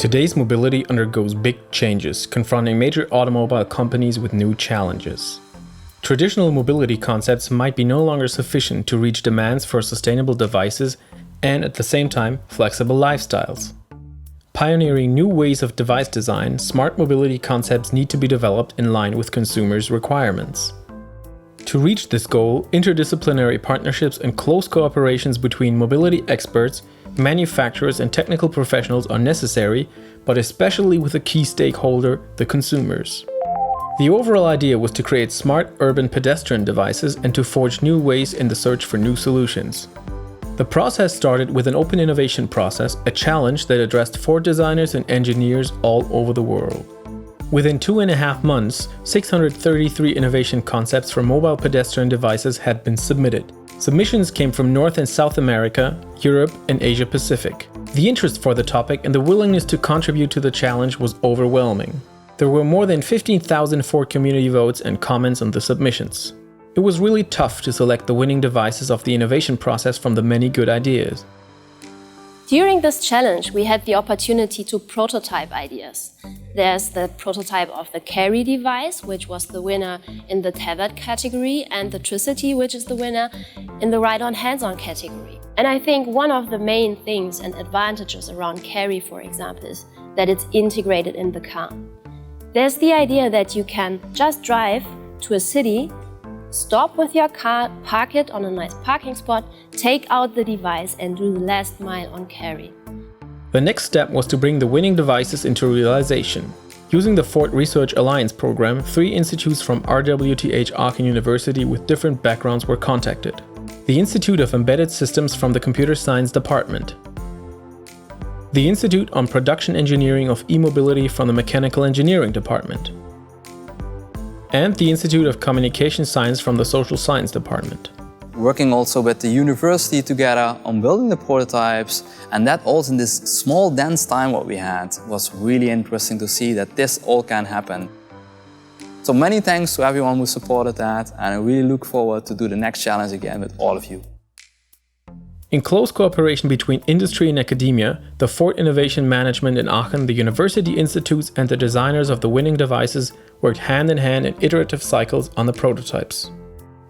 Today's mobility undergoes big changes, confronting major automobile companies with new challenges. Traditional mobility concepts might be no longer sufficient to reach demands for sustainable devices and, at the same time, flexible lifestyles. Pioneering new ways of device design, smart mobility concepts need to be developed in line with consumers' requirements. To reach this goal, interdisciplinary partnerships and close cooperations between mobility experts, manufacturers and technical professionals are necessary, but especially with a key stakeholder, the consumers. The overall idea was to create smart urban pedestrian devices and to forge new ways in the search for new solutions. The process started with an open innovation process, a challenge that addressed Ford designers and engineers all over the world. Within 2.5 months, 633 innovation concepts for mobile pedestrian devices had been submitted. Submissions came from North and South America, Europe, and Asia Pacific. The interest for the topic and the willingness to contribute to the challenge was overwhelming. There were more than 15,000 Ford community votes and comments on the submissions. It was really tough to select the winning devices of the innovation process from the many good ideas. During this challenge, we had the opportunity to prototype ideas. There's the prototype of the Carr-E device, which was the winner in the tethered category, and the Tricity, which is the winner in the ride-on hands-on category. And I think one of the main things and advantages around Carr-E, for example, is that it's integrated in the car. There's the idea that you can just drive to a city, stop with your car, park it on a nice parking spot, take out the device and do the last mile on Carr-E. The next step was to bring the winning devices into realization. Using the Ford Research Alliance program, 3 institutes from RWTH Aachen University with different backgrounds were contacted. The Institute of Embedded Systems from the Computer Science Department, the Institute on Production Engineering of E-Mobility from the Mechanical Engineering Department, and the Institute of Communication Science from the Social Science Department. Working also with the university together on building the prototypes, and that also in this small dense time what we had was really interesting to see that this all can happen. So many thanks to everyone who supported that, and I really look forward to do the next challenge again with all of you. In close cooperation between industry and academia, the Ford Innovation Management in Aachen, the university institutes and the designers of the winning devices worked hand in hand in iterative cycles on the prototypes.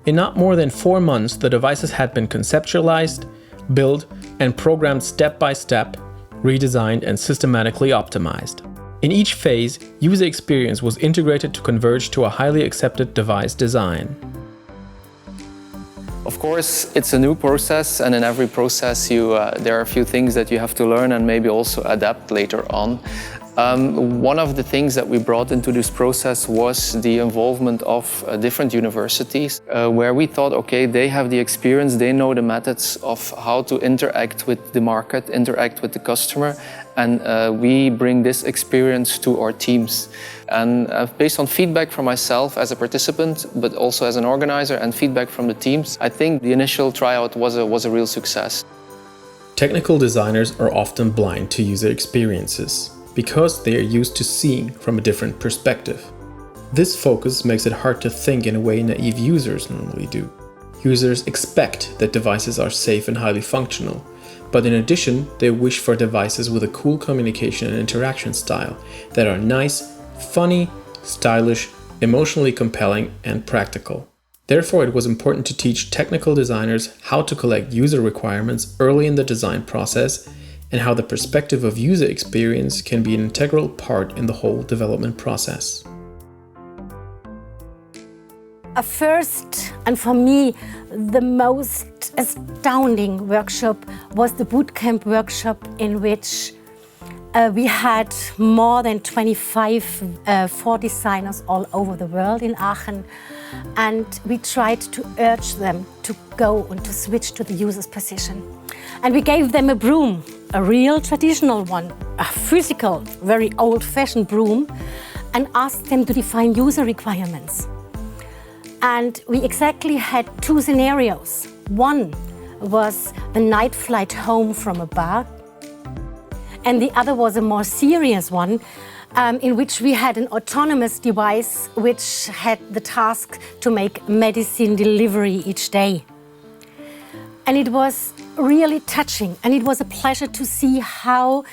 In not more than 4 months, the devices had been conceptualized, built, and programmed step by step, redesigned and systematically optimized. In each phase, user experience was integrated to converge to a highly accepted device design. Of course, it's a new process, and in every process there are a few things that you have to learn and maybe also adapt later on. One of the things that we brought into this process was the involvement of different universities, where we thought, okay, they have the experience, they know the methods of how to interact with the market, interact with the customer, and we bring this experience to our teams. And based on feedback from myself as a participant, but also as an organizer, and feedback from the teams, I think the initial tryout was a real success. Technical designers are often blind to user experiences, because they are used to seeing from a different perspective. This focus makes it hard to think in a way naive users normally do. Users expect that devices are safe and highly functional, but in addition, they wish for devices with a cool communication and interaction style that are nice, funny, stylish, emotionally compelling, and practical. Therefore, it was important to teach technical designers how to collect user requirements early in the design process and how the perspective of user experience can be an integral part in the whole development process. First, and for me, the most astounding workshop was the bootcamp workshop in which we had more than 25 Ford designers all over the world in Aachen, and we tried to urge them to go and to switch to the user's position. And we gave them a broom, a real traditional one, a physical, very old-fashioned broom, and asked them to define user requirements. And we exactly had 2 scenarios. One was the night flight home from a bar, and the other was a more serious one, in which we had an autonomous device which had the task to make medicine delivery each day. And it was really touching, and it was a pleasure to see how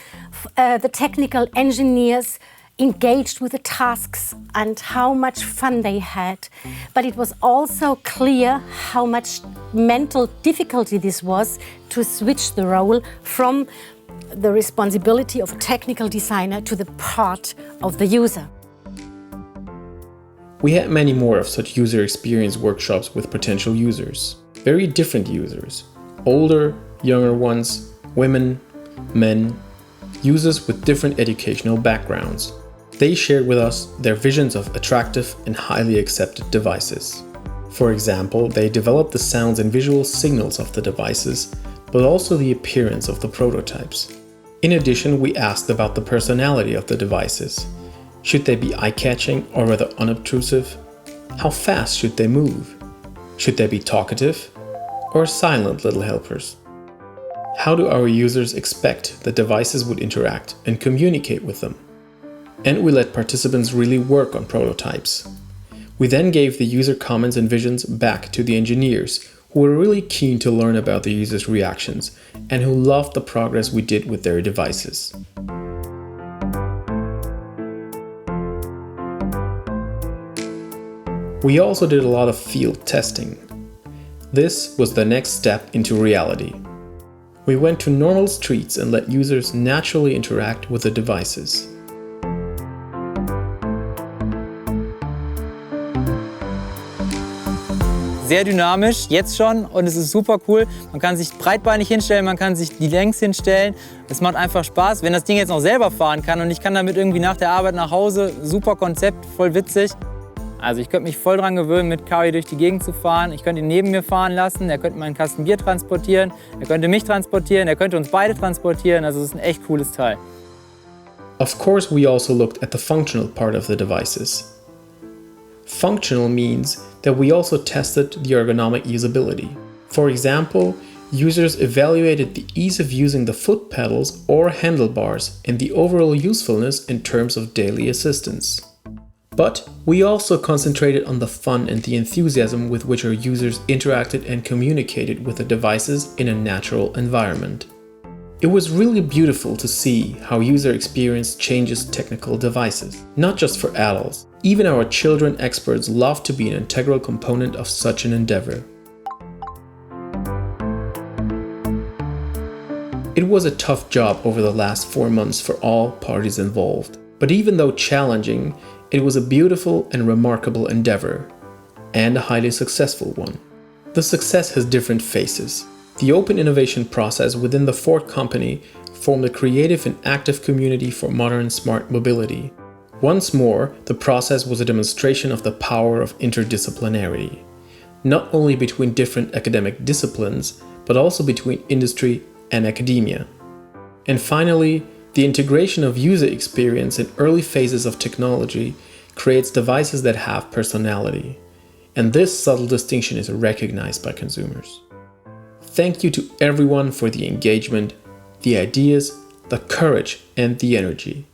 the technical engineers engaged with the tasks and how much fun they had. But it was also clear how much mental difficulty this was to switch the role from the responsibility of a technical designer to the part of the user. We had many more of such user experience workshops with potential users. Very different users. Older, younger ones, women, men, users with different educational backgrounds. They shared with us their visions of attractive and highly accepted devices. For example, they developed the sounds and visual signals of the devices, but also the appearance of the prototypes. In addition, we asked about the personality of the devices. Should they be eye-catching or rather unobtrusive? How fast should they move? Should they be talkative or silent little helpers? How do our users expect that devices would interact and communicate with them? And we let participants really work on prototypes. We then gave the user comments and visions back to the engineers, who were really keen to learn about the users' reactions and who loved the progress we did with their devices. We also did a lot of field testing. This was the next step into reality. We went to normal streets and let users naturally interact with the devices. Sehr dynamisch, jetzt schon, und es ist super cool. Man kann sich breitbeinig hinstellen, man kann sich die längs hinstellen. Es macht einfach Spaß, wenn das Ding jetzt noch selber fahren kann und ich kann damit irgendwie nach der Arbeit nach Hause. Super Konzept, voll witzig. Also ich könnte mich voll dran gewöhnen, mit Carr-E durch die Gegend zu fahren. Ich könnte ihn neben mir fahren lassen, er könnte meinen Kasten Bier transportieren, er könnte mich transportieren, er könnte uns beide transportieren. Also es ist ein echt cooles Teil. Of course, we also looked at the functional part of the devices. Functional means that we also tested the ergonomic usability. For example, users evaluated the ease of using the foot pedals or handlebars and the overall usefulness in terms of daily assistance. But we also concentrated on the fun and the enthusiasm with which our users interacted and communicated with the devices in a natural environment. It was really beautiful to see how user experience changes technical devices, not just for adults. Even our children experts love to be an integral component of such an endeavor. It was a tough job over the last 4 months for all parties involved. But even though challenging, it was a beautiful and remarkable endeavor, and a highly successful one. The success has different phases. The open innovation process within the Ford company formed a creative and active community for modern smart mobility. Once more, the process was a demonstration of the power of interdisciplinarity, not only between different academic disciplines, but also between industry and academia. And finally, the integration of user experience in early phases of technology creates devices that have personality. And this subtle distinction is recognized by consumers. Thank you to everyone for the engagement, the ideas, the courage, and the energy.